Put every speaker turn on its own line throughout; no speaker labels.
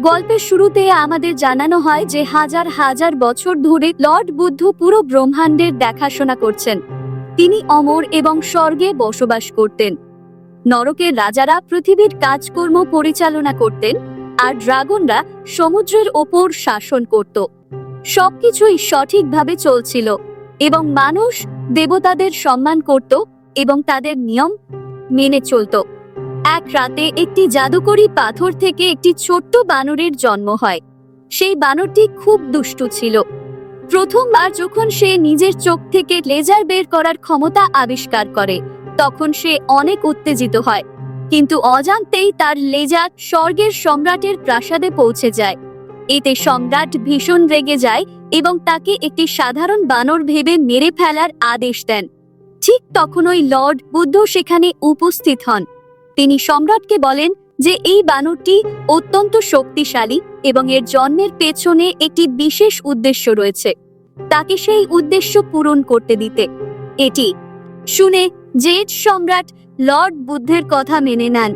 গল্পের শুরুতে আমাদের জানানো হয় যে হাজার হাজার বছর ধরে লর্ড বুদ্ধ পুরো ব্রহ্মাণ্ডের দেখাশোনা করছেন। তিনি অমর এবং স্বর্গে বসবাস করতেন। নরকের রাজারা পৃথিবীর কাজকর্ম পরিচালনা করতেন, আর ড্রাগনরা সমুদ্রের ওপর শাসন করত। সবকিছুই সঠিকভাবে চলছিল এবং মানুষ দেবতাদের সম্মান করত এবং তাদের নিয়ম মেনে চলত। এক রাতে একটি জাদুকরী পাথর থেকে একটি ছোট্ট বানরের জন্ম হয়। সেই বানরটি খুব দুষ্টু ছিল। প্রথমবার যখন সে নিজের চোখ থেকে লেজার বের করার ক্ষমতা আবিষ্কার করে, তখন সে অনেক উত্তেজিত হয়, কিন্তু অজান্তেই তার লেজার স্বর্গের সম্রাটের প্রাসাদে পৌঁছে যায়। এতে সম্রাট ভীষণ রেগে যায় এবং তাকে একটি সাধারণ বানর ভেবে মেরে ফেলার আদেশ দেন। ঠিক তখনই লর্ড বুদ্ধ সেখানে উপস্থিত হন। তিনি সম্রাটকে বলেন যে এই বানরটি অত্যন্ত শক্তিশালী এবং এর জন্মের পেছনে একটি বিশেষ উদ্দেশ্য রয়েছে, তাকে সেই উদ্দেশ্য পূরণ করতে দিতে। এটি শুনে জেড সম্রাট লর্ড বুদ্ধের কথা মেনে নেন।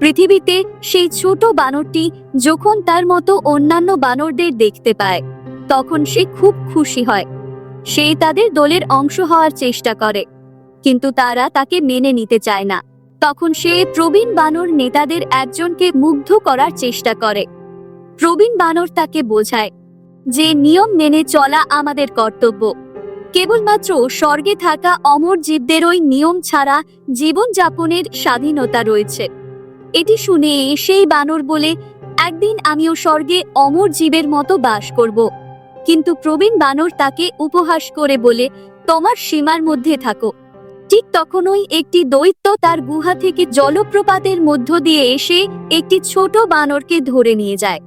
পৃথিবীতে সেই ছোট বানরটি যখন তার মতো অন্যান্য বানরদের দেখতে পায়, তখন সে খুব খুশি হয়। সে তাদের দলের অংশ হওয়ার চেষ্টা করে, কিন্তু তারা তাকে মেনে নিতে চায় না। তখন সে প্রবীণ বানর নেতাদের একজনকে মুগ্ধ করার চেষ্টা করে। প্রবীণ বানর তাকে বোঝায় যে নিয়ম মেনে চলা আমাদের কর্তব্য। কেবলমাত্র স্বর্গে থাকা অমর জীবদেরই নিয়ম ছাড়া জীবনযাপনের স্বাধীনতা রয়েছে। এটি শুনে সেই বানর বলে, একদিন আমিও স্বর্গে অমর জীবের মতো বাস করব। কিন্তু প্রবীণ বানর তাকে উপহাস করে বলে, তোমার সীমার মধ্যে থাকো। ঠিক তখনই একটি দৈত্য তার গুহা থেকে জলপ্রপাতের মধ্য দিয়ে এসে একটি ছোট বানরকে ধরে নিয়ে যায়।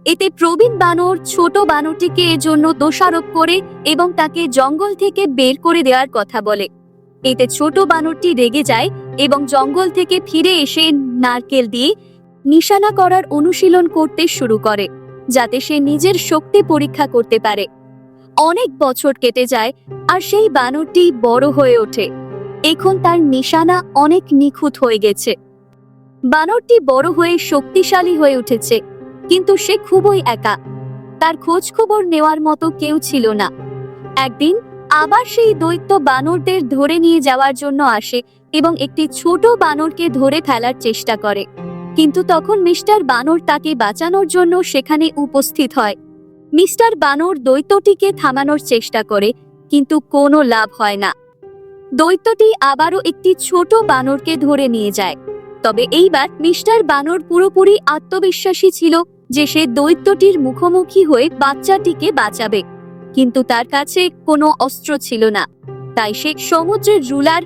এতে প্রবীণ বানর ছোট বানরটিকে এজন্য দোষারোপ করে এবং তাকে জঙ্গল থেকে বের করে দেওয়ার কথা বলে। এতে ছোট বানরটি রেগে যায় এবং জঙ্গল থেকে ফিরে এসে নারকেল দিয়ে নিশানা করার অনুশীলন করতে শুরু করে, যাতে সে নিজের শক্তি পরীক্ষা করতে পারে। অনেক বছর কেটে যায় আর সেই বানরটি বড় হয়ে ওঠে। এখন তার নিশানা অনেক নিখুঁত হয়ে গেছে। বানরটি বড় হয়ে শক্তিশালী হয়ে উঠেছে, কিন্তু সে খুবই একা। তার খোঁজ খবর নেওয়ার মতো কেউ ছিল না। একদিন আবার সেই দৈত্য বানরদের ধরে নিয়ে যাওয়ার জন্য আসে এবং একটি ছোট বানরকে ধরে ফেলার চেষ্টা করে, কিন্তু তখন মিস্টার বানর তাকে বাঁচানোর জন্য সেখানে উপস্থিত হয়। মিস্টার বানর দৈত্যটিকে থামানোর চেষ্টা করে, কিন্তু কোনো লাভ হয় না। দৈত্যটি আবারও একটি ছোট বানরকে ধরে নিয়ে যায়। তবে এইবার মিস্টার বানর পুরোপুরি আত্মবিশ্বাসী ছিল যে সে দৈত্যটির মুখোমুখি হয়ে বাচ্চাটিকে বাঁচাবে, কিন্তু তার কাছে কোনো অস্ত্র ছিল না। তাই সে সমুদ্রের রুলার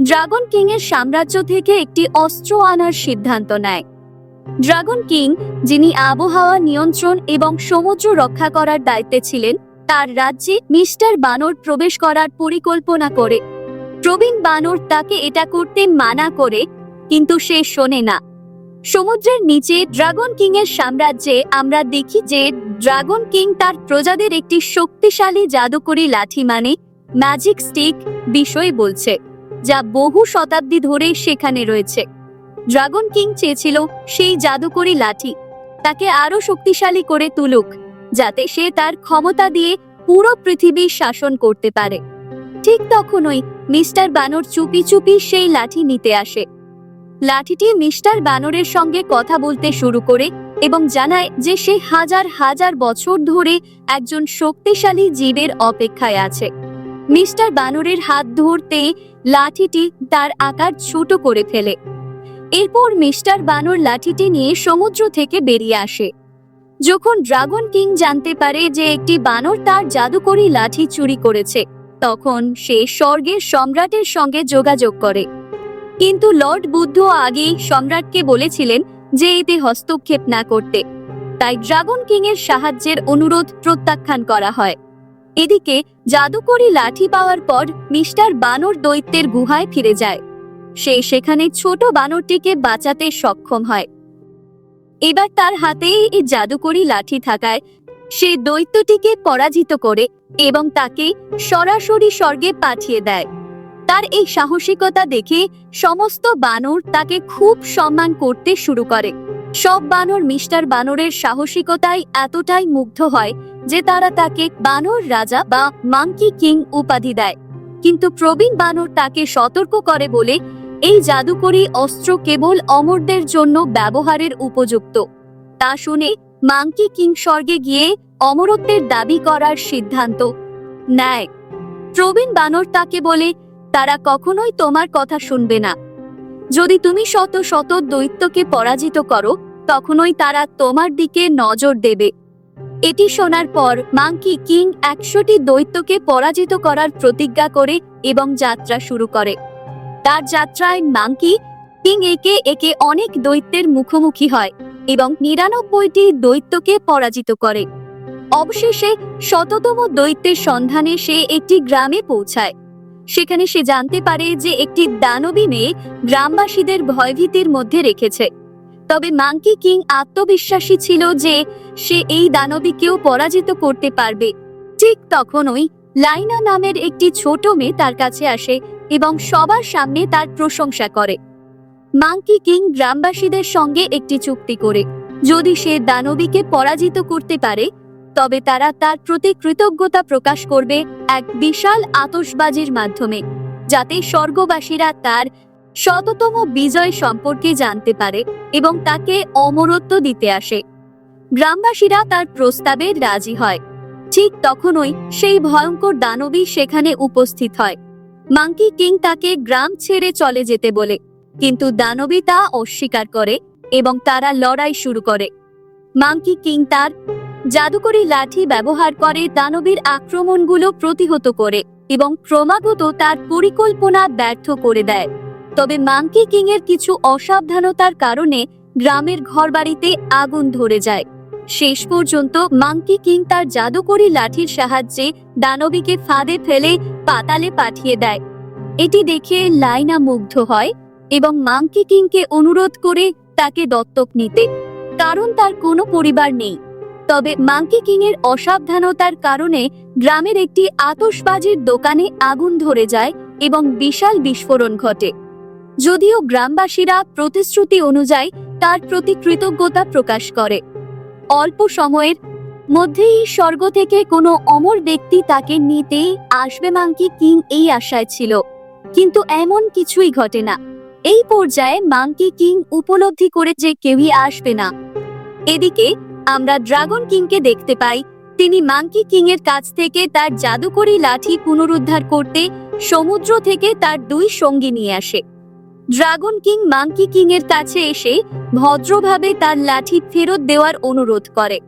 ড্রাগন কিং এর সাম্রাজ্য থেকে একটি অস্ত্র আনার সিদ্ধান্ত নেয়। ড্রাগন কিং, যিনি আবহাওয়া নিয়ন্ত্রণ এবং সমুদ্র রক্ষা করার দায়িত্বে ছিলেন, তার রাজ্যে মিস্টার বানর প্রবেশ করার পরিকল্পনা করে। প্রবীণ বানর তাকে এটা করতে মানা করে, কিন্তু সে শোনে না। সমুদ্রের নিচে ড্রাগন কিং এর সাম্রাজ্যে আমরা দেখি যে ড্রাগন কিং তার প্রজাদের একটি শক্তিশালী জাদুকরী লাঠি মানে ম্যাজিক স্টিক বিষয় বলছে, যা বহু শতাব্দী ধরে সেখানে রয়েছে। ড্রাগন কিং চেয়েছিল সেই জাদুকরী লাঠি তাকে আরো শক্তিশালী করে তুলুক, যাতে সে তার ক্ষমতা দিয়ে পুরো পৃথিবী শাসন করতে পারে। ঠিক তখনই মিস্টার বানর চুপি চুপি সেই লাঠি নিতে আসে। লাঠিটি মিস্টার বানরের সঙ্গে কথা বলতে শুরু করে এবং জানায় যে সে হাজার হাজার বছর ধরে একজন শক্তিশালী জীবের অপেক্ষায় আছে। মিস্টার বানরের হাত ধরতে লাঠিটি তার আকার ছোট করে ফেলে। এরপর মিস্টার বানর লাঠিটি নিয়ে সমুদ্র থেকে বেরিয়ে আসে। যখন ড্রাগন কিং জানতে পারে যে একটি বানর তার জাদুকরী লাঠি চুরি করেছে, তখন সে স্বর্গের সম্রাটের সঙ্গে যোগাযোগ করে। কিন্তু লর্ড বুদ্ধ আগেই সম্রাটকে বলেছিলেন যে এতে হস্তক্ষেপ না করতে, তাই ড্রাগন কিং এর সাহায্যের অনুরোধ প্রত্যাখ্যান করা হয়। এদিকে জাদুকরী লাঠি পাওয়ার পর মিস্টার বানর দৈত্যের গুহায় ফিরে যায়। সে সেখানে ছোট বানরটিকে বাঁচাতে সক্ষম হয়। এবার তার হাতে এই জাদুকরী লাঠি থাকায় সে দৈত্যটিকে পরাজিত করে এবং তাকে সরাসরি স্বর্গে পাঠিয়ে দেয়। তার এই সাহসিকতা দেখে সমস্ত বানর তাকে খুব সম্মান করতে শুরু করে। সব বানর মিস্টার বানরের সাহসিকতায় এতটাই মুগ্ধ হয় যে তারা তাকে বানর রাজা বা মাঙ্কি কিং উপাধি দেয়। কিন্তু প্রবীণ বানর তাকে সতর্ক করে বলে এই জাদুকরী অস্ত্র কেবল অমরদের জন্য ব্যবহারের উপযুক্ত। তা শুনে মাঙ্কি কিং স্বর্গে গিয়ে অমরত্বের দাবি করার সিদ্ধান্ত নেয়। প্রবীণ বানর তাকে বলে, তারা কখনোই তোমার কথা শুনবে না। যদি তুমি শত শত দৈত্যকে পরাজিত করো, তখনই তারা তোমার দিকে নজর দেবে। এটি শোনার পর মাঙ্কি কিং 100টি দৈত্যকে পরাজিত করার প্রতিজ্ঞা করে এবং যাত্রা শুরু করে। তার যাত্রায় মাঙ্কি কিং একে একে অনেক দৈত্যের মুখোমুখি হয় এবং 99টি দৈত্যকে পরাজিত করে। অবশেষে 100তম দৈত্যের সন্ধানে সে একটি গ্রামে পৌঁছায়। সেখানে সে জানতে পারে যে একটি দানবী মেয়ে গ্রামবাসীদের ভয়ভীতির মধ্যে রেখেছে। তবে মাঙ্কি কিং আত্মবিশ্বাসী ছিল যে সে এই দানবীকেও পরাজিত করতে পারবে। ঠিক তখনই লাইনা নামের একটি ছোট মেয়ে তার কাছে আসে এবং সবার সামনে তার প্রশংসা করে। মাঙ্কি কিং গ্রামবাসীদের সঙ্গে একটি চুক্তি করে যদি সে দানবীকে পরাজিত করতে পারে তবে তারা তার প্রতি কৃতজ্ঞতা প্রকাশ করবে এক বিশাল আতশবাজির মাধ্যমে, যাতে স্বর্গবাসীরা তার 100তম বিজয় সম্পর্কে জানতে পারে এবং তাকে অমরত্ব দিতে আসে। গ্রামবাসীরা তার প্রস্তাবে রাজি হয়। ঠিক তখনই সেই ভয়ঙ্কর দানবী সেখানে উপস্থিত হয়। মাঙ্কি কিং তাকে গ্রাম ছেড়ে চলে যেতে বলে, কিন্তু দানবী তা অস্বীকার করে এবং তারা লড়াই শুরু করে। মাঙ্কি কিং তার জাদুকরী লাঠি ব্যবহার করে দানবীর আক্রমণগুলো প্রতিহত করে এবং ক্রমাগত তার পরিকল্পনা ব্যর্থ করে দেয়। তবে মাঙ্কি কিং এর কিছু অসাবধানতার কারণে গ্রামের ঘরবাড়িতে আগুন ধরে যায়। শেষ পর্যন্ত মাঙ্কি কিং তার জাদুকরী লাঠির সাহায্যে দানবীকে ফাঁদে ফেলে পাতালে পাঠিয়ে দেয়। এটি দেখে লাইনা মুগ্ধ হয় এবং মাঙ্কি কিংকে অনুরোধ করে তাকে দত্তক নিতে, কারণ তার কোনো পরিবার নেই। তবে মাঙ্কি কিং এর অসাবধানতার কারণে গ্রামের একটি আতশবাজির দোকানে আগুন ধরে যায় এবং বিশাল বিস্ফোরণ ঘটে। যদিও গ্রামবাসীরা প্রতিশ্রুতি অনুযায়ী তার প্রতি কৃতজ্ঞতা প্রকাশ করে। অল্প সময়ের মধ্যেই স্বর্গ থেকে কোনো অমর ব্যক্তি তাকে নিতে আসবে মাঙ্কি কিং এই আশায় ছিল, কিন্তু এমন কিছুই ঘটে না। এই পর্যায়ে মাঙ্কি কিং উপলব্ধি করে যে কেউই আসবে না। এদিকে আমরা ড্রাগন কিংকে দেখতে পাই। তিনি মাঙ্কি কিং এর কাছ থেকে তার জাদুকরী লাঠি পুনরুদ্ধার করতে সমুদ্র থেকে তার 2 সঙ্গী নিয়ে আসে। ড্রাগন কিং মাঙ্কি কিং এর কাছে এসে ভদ্রভাবে তার লাঠি ফেরত দেওয়ার অনুরোধ করে,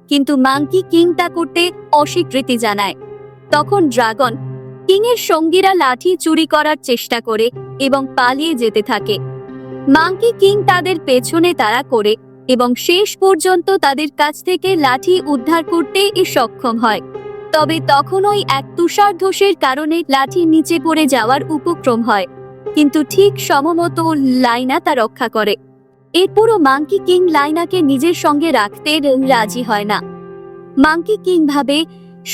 কিন্তু মাঙ্কি কিং তা করতে অস্বীকৃতি জানায়। তখন ড্রাগন কিং এর সঙ্গীরা লাঠি চুরি করার চেষ্টা করে এবং পালিয়ে যেতে থাকে। মাঙ্কি কিং তাদের পেছনে তাড়া করে এবং শেষ পর্যন্ত তাদের কাছ থেকে লাঠি উদ্ধার করতে সক্ষম হয়। তবে তখনই এক তুষারধসের কারণে লাঠি নিচে পড়ে যাওয়ার উপক্রম হয়, কিন্তু ঠিক সময়মতো লাইনা তা রক্ষা করে। এরপরও মাঙ্কি কিং লাইনাকে নিজের সঙ্গে রাখতে রাজি হয় না। মাঙ্কি কিং ভাবে,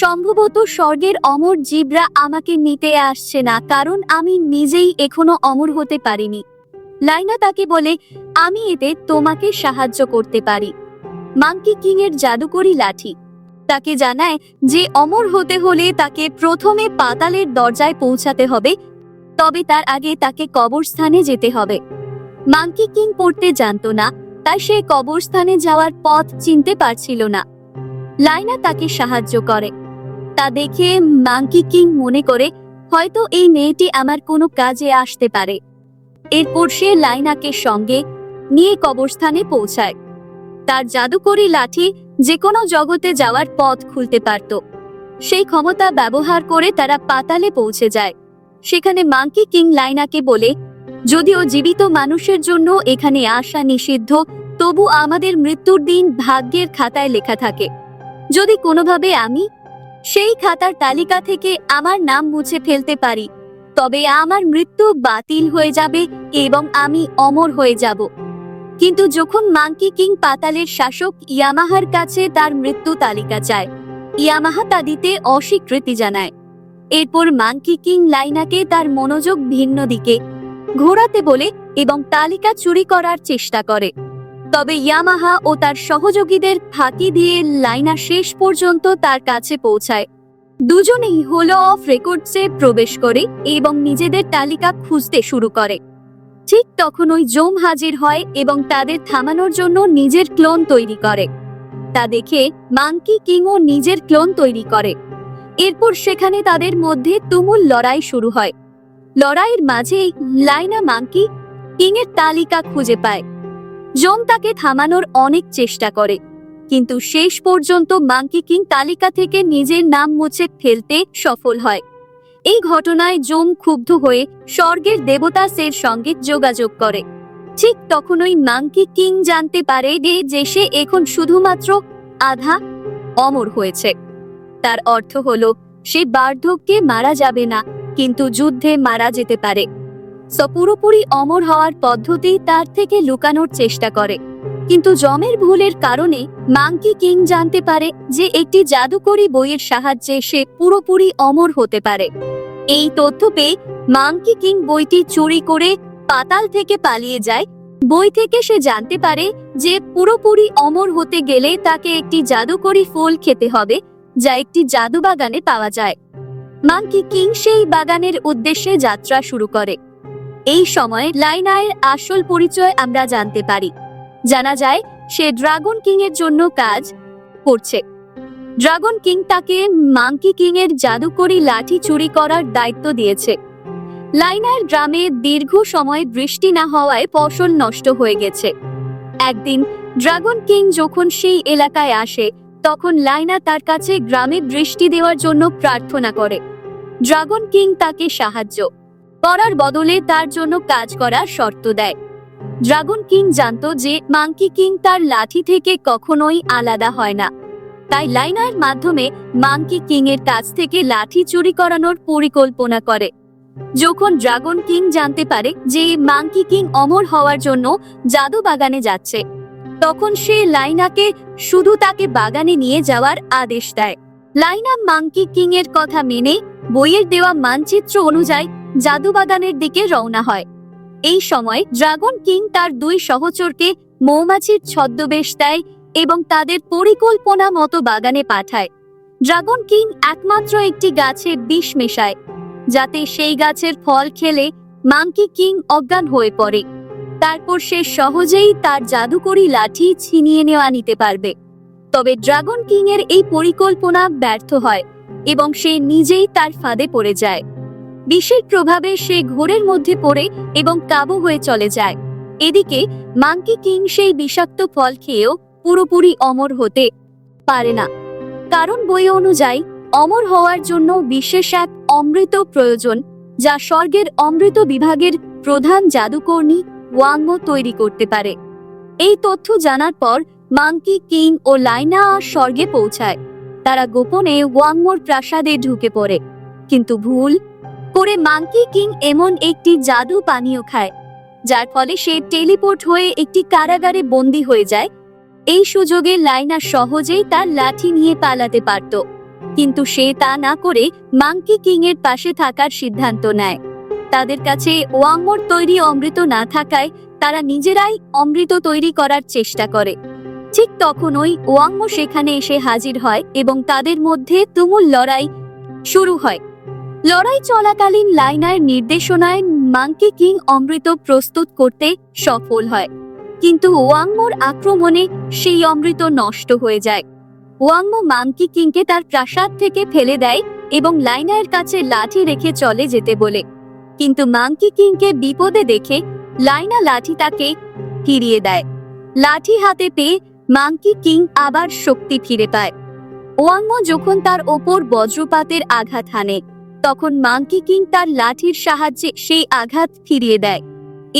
সম্ভবত স্বর্গের অমর জীবরা আমাকে নিতে আসছে না, কারণ আমি নিজেই এখনো অমর হতে পারিনি। লাইনা তাকে বলে, আমি এতে তোমাকে সাহায্য করতে পারি। মাঙ্কি কিং এর জাদুকরী লাঠি তাকে জানায় যে অমর হতে হলে তাকে প্রথমে পাতালের দরজায় পৌঁছাতে হবে, তবে তার আগে তাকে কবরস্থানে যেতে হবে। মাঙ্কি কিং পড়তে জানতো না, তাই সে কবরস্থানে যাওয়ার পথ চিনতে পারছিল না। লাইনা তাকে সাহায্য করে। তা দেখে মাঙ্কি কিং মনে করে হয়তো এই মেয়েটি আমার কোনো কাজে আসতে পারে। এরপর সে লাইনাকে সঙ্গে নিয়ে কবরস্থানে পৌঁছায়। তার জাদুকরী লাঠি যে কোনো জগতে যাওয়ার পথ খুলতে পারত। সেই ক্ষমতা ব্যবহার করে তারা পাতালে পৌঁছে যায়। সেখানে মাঙ্কি কিং লাইনাকে বলে, যদিও জীবিত মানুষের জন্য এখানে আসা নিষিদ্ধ, তবু আমাদের মৃত্যুর দিন ভাগ্যের খাতায় লেখা থাকে। যদি কোনোভাবে আমি সেই খাতার তালিকা থেকে আমার নাম মুছে ফেলতে পারি, তবে আমার মৃত্যু বাতিল হয়ে যাবে এবং আমি অমর হয়ে যাব। কিন্তু যখন মাঙ্কি কিং পাতালের শাসক ইয়ামাহার কাছে তার মৃত্যু তালিকা চায়, ইয়ামাহা তা দিতে অস্বীকৃতি জানায়। এরপর মাঙ্কি কিং লাইনাকে তার মনোযোগ ভিন্ন দিকে ঘোরাতে বলে এবং তালিকা চুরি করার চেষ্টা করে। তবে ইয়ামাহা ও তার সহযোগীদের ফাঁকি দিয়ে লাইনা শেষ পর্যন্ত তার কাছে পৌঁছায়। দুজনেই হল অফ রেকর্ডসে প্রবেশ করে এবং নিজেদের তালিকা খুঁজতে শুরু করে। ঠিক তখনই জোম হাজির হয় এবং তাদের থামানোর জন্য নিজের ক্লোন তৈরি করে। তা দেখে মাঙ্কি কিংও নিজের ক্লোন তৈরি করে। এরপর সেখানে তাদের মধ্যে তুমুল লড়াই শুরু হয়। লড়াইয়ের মাঝেই লাইনা মাঙ্কি কিংয়ের তালিকা খুঁজে পায়। জোম তাকে থামানোর অনেক চেষ্টা করে, কিন্তু শেষ পর্যন্ত মাঙ্কি কিং তালিকা থেকে নিজের নাম মুছে ফেলতে সফল হয়। এই ঘটনায় জোম ক্ষুব্ধ হয়ে স্বর্গের দেবতা সের সঙ্গে যোগাযোগ করে। ঠিক তখনই মাঙ্কি কিং জানতে পারে যে সে এখন শুধুমাত্র আধা অমর হয়েছে। তার অর্থ হলো সে বার্ধক্যে মারা যাবে না, কিন্তু যুদ্ধে মারা যেতে পারে। পুরোপুরি অমর হওয়ার পদ্ধতি তার থেকে লুকানোর চেষ্টা করে, কিন্তু জমের ভুলের কারণে মাঙ্কি কিং জানতে পারে যে একটি জাদুকরী বইয়ের সাহায্যে সে পুরোপুরি অমর হতে পারে। এই তথ্য পেয়ে মাঙ্কি কিং বইটি চুরি করে পাতাল থেকে পালিয়ে যায়। বই থেকে সে জানতে পারে যে পুরোপুরি অমর হতে গেলে তাকে একটি জাদুকরী ফল খেতে হবে, যা একটি জাদু বাগানে পাওয়া যায়। মাঙ্কি কিং সেই বাগানের উদ্দেশ্যে যাত্রা শুরু করে। এই সময় লাইনার আসল পরিচয় আমরা জানতে পারি। জানা যায় সে ড্রাগন কিং এর জন্য কাজ করছে। ড্রাগন কিং তাকে মাঙ্কি কিং এর জাদুকরী লাঠি চুরি করার দায়িত্ব দিয়েছে। লাইনার গ্রামে দীর্ঘ সময় বৃষ্টি না হওয়ায় ফসল নষ্ট হয়ে গেছে। একদিন ড্রাগন কিং যখন সেই এলাকায় আসে, তখন লাইনা তার কাছে গ্রামে বৃষ্টি দেওয়ার জন্য প্রার্থনা করে। ড্রাগন কিং তাকে সাহায্য করার বদলে তার জন্য কাজ করার শর্ত দেয়। ড্রাগন কিং জানতো যে মাঙ্কি কিং তার লাঠি থেকে কখনোই আলাদা হয় না, তাই লাইনার মাধ্যমে মাঙ্কি কিং এর কাছ থেকে লাঠি চুরি করানোর পরিকল্পনা করে। যখন ড্রাগন কিং জানতে পারে যে মাঙ্কি কিং অমর হওয়ার জন্য জাদু বাগানে যাচ্ছে, তখন সে লাইনাকে শুধু তাকে বাগানে নিয়ে যাওয়ার আদেশ দেয়। লাইনা মাঙ্কি কিং এর কথা মেনে বইয়ের দেওয়া মানচিত্র অনুযায়ী জাদু বাগানের দিকে রওনা হয়। এই সময় ড্রাগন কিং তার দুই সহচরকে মৌমাছির ছদ্মবেশ দেয় এবং তাদের পরিকল্পনা মতো বাগানে পাঠায়। ড্রাগন কিং একমাত্র একটি গাছে বিষ মেশায়, যাতে সেই গাছের ফল খেলে মাঙ্কি কিং অজ্ঞান হয়ে পড়ে। তারপর সে সহজেই তার জাদুকরী লাঠি ছিনিয়ে নিতে পারবে। তবে ড্রাগন কিং এর এই পরিকল্পনা ব্যর্থ হয় এবং সে নিজেই তার ফাঁদে পড়ে যায়। বিষের প্রভাবে সে ঘোরের মধ্যে পড়ে এবং কাবু হয়ে চলে যায়। এদিকে মাঙ্কি কিং সেই বিষাক্ত ফল খেয়েও পুরোপুরি অমর হতে পারে না, কারণ বই অনুযায়ী অমর হওয়ার জন্য বিশেষ এক অমৃত প্রয়োজন, যা স্বর্গের অমৃত বিভাগের প্রধান জাদুকর্ণী ওয়াংমো তৈরি করতে পারে। এই তথ্য জানার পর মাঙ্কি কিং ও লাইনা স্বর্গে পৌঁছায়। তারা গোপনে ওয়াংমোর প্রাসাদে ঢুকে পড়ে, কিন্তু ভুল করে মাঙ্কি কিং এমন একটি জাদু পানীয় খায়, যার ফলে সে টেলিপোর্ট হয়ে একটি কারাগারে বন্দী হয়ে যায়। এই সুযোগে লাইনা সহজেই তার লাঠি নিয়ে পালাতে পারত, কিন্তু সে তা না করে মাঙ্কি কিং এর পাশে থাকার সিদ্ধান্ত নেয়। তাদের কাছে ওয়াংমোর তৈরি অমৃত না থাকায় তারা নিজেরাই অমৃত তৈরি করার চেষ্টা করে। ঠিক তখনই ওয়াংমো সেখানে এসে হাজির হয় এবং তাদের মধ্যে তুমুল লড়াই শুরু হয়। লড়াই চলাকালীন লাইনার নির্দেশনায় মাঙ্কি কিং অমৃত প্রস্তুত করতে সফল হয়, কিন্তু ওয়াংমোর আক্রমণে সেই অমৃত নষ্ট হয়ে যায়। ওয়াংমো মাঙ্কি কিংকে তার প্রাসাদ থেকে ফেলে দেয় এবং লাইনার কাছে লাঠি রেখে চলে যেতে বলে, কিন্তু মাঙ্কি কিংকে বিপদে দেখে লাইনা লাঠি তাকে ফিরিয়ে দেয়। লাঠি হাতে পেয়ে মাঙ্কি কিং আবার শক্তি ফিরে পায়। ওয়াংমো যখন তার ওপর বজ্রপাতের আঘাত হানে, তখন মাঙ্কি কিং তার লাঠির সাহায্যে সেই আঘাত ফিরিয়ে দেয়।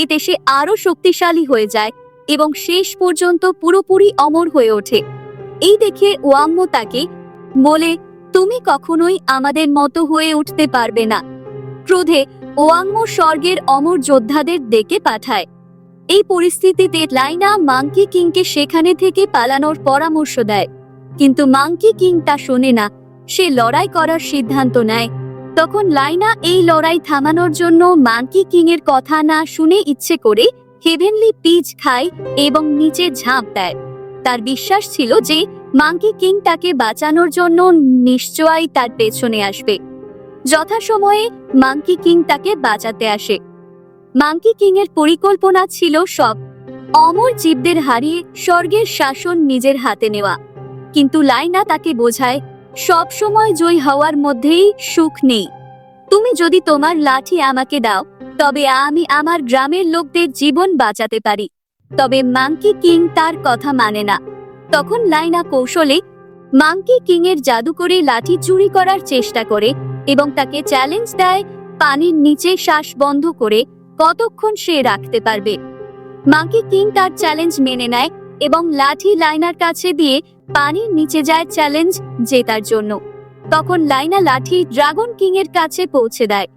এতে সে আরো শক্তিশালী হয়ে যায় এবং শেষ পর্যন্ত পুরোপুরি অমর হয়ে ওঠে। এই দেখে ওয়াংমো তাকে বলে, তুমি কখনোই আমাদের মতো হয়ে উঠতে পারবে না। ক্রোধে ওয়াংমো স্বর্গের অমর যোদ্ধাদের ডেকে পাঠায়। এই পরিস্থিতিতে লাইনা মাঙ্কি কিংকে সেখানে থেকে পালানোর পরামর্শ দেয়, কিন্তু মাঙ্কি কিং তা শোনে না। সে লড়াই করার সিদ্ধান্ত নেয়। তখন লাইনা এই লড়াই থামানোর জন্য মাঙ্কি কিং এর কথা না শুনে ইচ্ছে করে হেভেনলি পিচ খায় এবং নিচে ঝাঁপ দেয়। তার বিশ্বাস ছিল যে মাঙ্কি কিং তাকে বাঁচানোর জন্য নিশ্চয়ই তার পেছনে আসবে। যথাসময়ে মাঙ্কি কিং তাকে বাঁচাতে আসে। মাঙ্কি কিং এর পরিকল্পনা ছিল সব অমর জীবদের হারিয়ে স্বর্গের শাসন নিজের হাতে নেওয়া। কিন্তু লাইনা তাকে বোঝায় সব সময় জয়ী হওয়ার মধ্যেই সুখ নেই। তুমি যদি তোমার লাঠি আমাকে দাও তবে আমি আমার গ্রামের লোকদের জীবন বাঁচাতে পারি। তবে মাঙ্কি কিং তার কথা মানে না। তখন লাইনা কৌশলে মাঙ্কি কিং এর জাদুকরি লাঠি চুরি করার চেষ্টা করে এবং তাকে চ্যালেঞ্জ দেয় পানির নিচে শ্বাস বন্ধ করে কতক্ষণ সে রাখতে পারবে। মাঙ্কি কিং তার চ্যালেঞ্জ মেনে নেয় এবং লাঠি লাইনার কাছে দিয়ে পানির নিচে যায় চ্যালেঞ্জ জেতার জন্য। তখন লাইনা লাঠি ড্রাগন কিং এর কাছে পৌঁছে দেয়।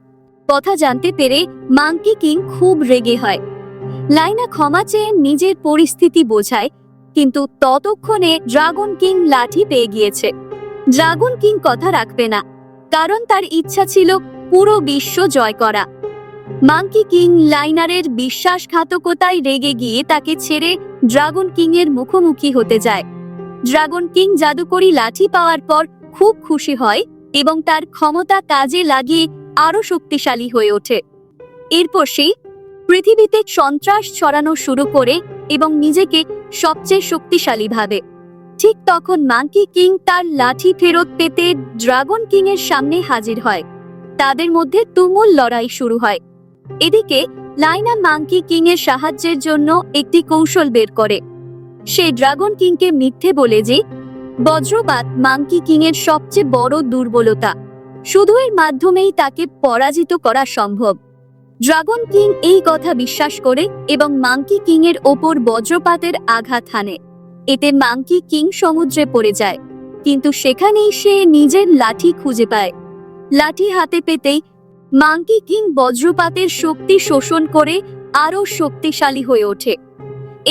কথা জানতে পেরে মাঙ্কি কিং খুব রেগে হয়। লাইনা ক্ষমা চেয়ে নিজের পরিস্থিতি বোঝায়, কিন্তু ততক্ষণে ড্রাগন কিং লাঠি পেয়ে গিয়েছে। ড্রাগন কিং কথা রাখবে না, কারণ তার ইচ্ছা ছিল পুরো বিশ্ব জয় করা। মাঙ্কি কিং লাইনারের বিশ্বাসঘাতকতায় রেগে গিয়ে তাকে ছেড়ে ড্রাগন কিং এর মুখোমুখি হতে যায়। ড্রাগন কিং জাদুকরি লাঠি পাওয়ার পর খুব খুশি হয় এবং তার ক্ষমতা কাজে লাগিয়ে আরো শক্তিশালী হয়ে ওঠে। এরপর সে পৃথিবীতে সন্ত্রাস ছড়ানো শুরু করে এবং নিজেকে সবচেয়ে শক্তিশালী ভাবে। ঠিক তখন মাঙ্কি কিং তার লাঠি ফেরত পেতে ড্রাগন কিং এর সামনে হাজির হয়। তাদের মধ্যে তুমুল লড়াই শুরু হয়। এদিকে লাইনা মাঙ্কি কিং এর সাহায্যের জন্য একটি কৌশল বের করে। সে ড্রাগন কিংকে মিথ্যে বলে যে বজ্রপাত মাঙ্কি কিং এর সবচেয়ে বড় দুর্বলতা, শুধু এর মাধ্যমেই তাকে পরাজিত করা সম্ভব। ড্রাগন কিং এই কথা বিশ্বাস করে এবং মাঙ্কি কিং এর ওপর বজ্রপাতের আঘাত হানে। এতে মাঙ্কি কিং সমুদ্রে পড়ে যায়, কিন্তু সেখানেই সে নিজের লাঠি খুঁজে পায়। লাঠি হাতে পেতেই মাঙ্কি কিং বজ্রপাতের শক্তি শোষণ করে আরো শক্তিশালী হয়ে ওঠে।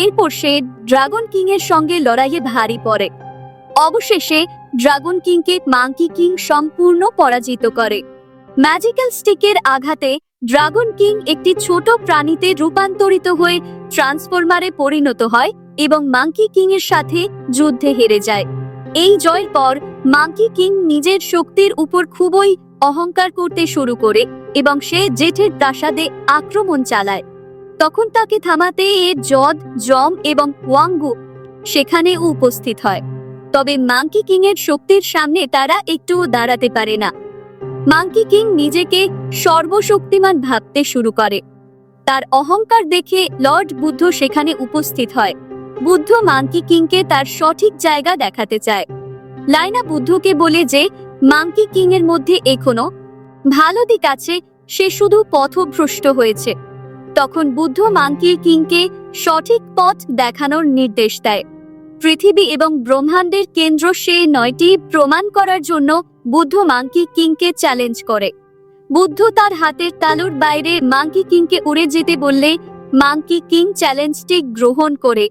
এরপর সে ড্রাগন কিং এর সঙ্গে লড়াইয়ে ভারী পড়ে। অবশেষে ড্রাগন কিংকে মাঙ্কি কিং সম্পূর্ণ পরাজিত করে। ম্যাজিক্যাল স্টিকের আঘাতে ড্রাগন কিং একটি ছোট প্রাণীতে রূপান্তরিত হয়ে ট্রান্সফরমারে পরিণত হয় এবং মাঙ্কি কিং এর সাথে যুদ্ধে হেরে যায়। এই জয়ের পর মাঙ্কি কিং নিজের শক্তির উপর খুবই অহংকার করতে শুরু করে এবং সে জেঠের প্রাসাদে আক্রমণ চালায়। তখন তাকে থামাতে জদ, জম এবং ওয়াঙ্গু সেখানে উপস্থিত হয়। তবে মাঙ্কি কিং এর শক্তির সামনে তারা একটুও দাঁড়াতে পারে না। মাঙ্কি কিং নিজেকে সর্বশক্তিমান ভাবতে শুরু করে। তার অহংকার দেখে লর্ড বুদ্ধ সেখানে উপস্থিত হয়। বুদ্ধ মাঙ্কি কিংকে তার সঠিক জায়গা দেখাতে চায়। লাইনা বুদ্ধকে বলে যে মাঙ্কি কিং এর মধ্যে এখনো ভালো দিক আছে, সে শুধু পথভ্রষ্ট হয়েছে। তখন বুদ্ধ মাঙ্কি কিংকে সঠিক পথ দেখানোর নির্দেশ দেয়। পৃথিবী এবং ব্রহ্মাণ্ডের কেন্দ্র সে 9টি প্রমাণ করার জন্য বুদ্ধ মাঙ্কি কিংকে চ্যালেঞ্জ করে। বুদ্ধ তার হাতের তালুর বাইরে মাঙ্কি কিংকে উড়ে যেতে বললে মাঙ্কি কিং চ্যালেঞ্জটি গ্রহণ করে।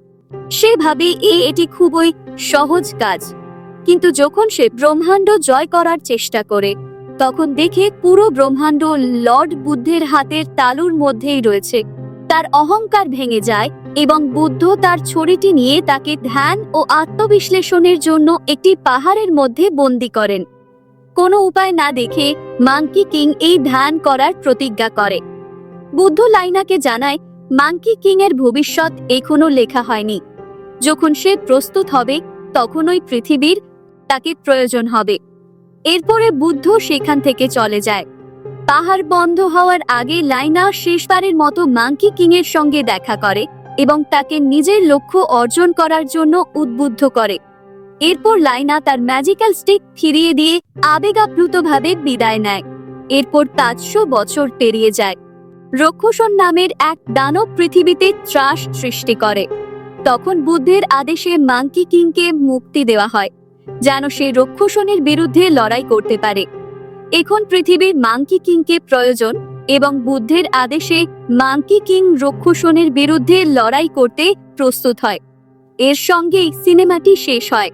সে ভাবে এটি খুবই সহজ কাজ। কিন্তু যখন সে ব্রহ্মাণ্ড জয় করার চেষ্টা করে তখন দেখে পুরো ব্রহ্মাণ্ড লর্ড বুদ্ধের হাতের তালুর মধ্যেই রয়েছে। তার অহংকার ভেঙে যায় এবং বুদ্ধ তার ছড়িটি নিয়ে তাকে ধ্যান ও আত্মবিশ্লেষণের জন্য একটি পাহাড়ের মধ্যে বন্দী করেন। কোনো উপায় না দেখে মাঙ্কি কিং এই ধ্যান করার প্রতিজ্ঞা করে। বুদ্ধ লাইনাকে জানায় মাঙ্কি কিং এর ভবিষ্যৎ এখনো লেখা হয়নি। যখন সে প্রস্তুত হবে তখনই পৃথিবীর তাকে প্রয়োজন হবে। এরপরে বুদ্ধ সেখান থেকে চলে যায়। পাহাড় বন্ধ হওয়ার আগে লাইনা শেষবারের মতো মাঙ্কি কিং এর সঙ্গে দেখা করে এবং তাকে নিজের লক্ষ্য অর্জন করার জন্য উদ্বুদ্ধ করে। এরপর লাইনা তার ম্যাজিক্যাল স্টিক ফিরিয়ে দিয়ে আবেগাপ্লুতভাবে বিদায় নেয়। এরপর 500 বছর পেরিয়ে যায়। রক্ষসন নামের এক দানব পৃথিবীতে ত্রাস সৃষ্টি করে। তখন বুদ্ধের আদেশে মাঙ্কি কিংকে মুক্তি দেওয়া হয়, যেন সে রক্ষসনের বিরুদ্ধে লড়াই করতে পারে। এখন পৃথিবীর মাঙ্কি কিংকে প্রয়োজন এবং বুদ্ধের আদেশে মাঙ্কি কিং রক্ষসনের বিরুদ্ধে লড়াই করতে প্রস্তুত হয়। এর সঙ্গেই সিনেমাটি শেষ হয়।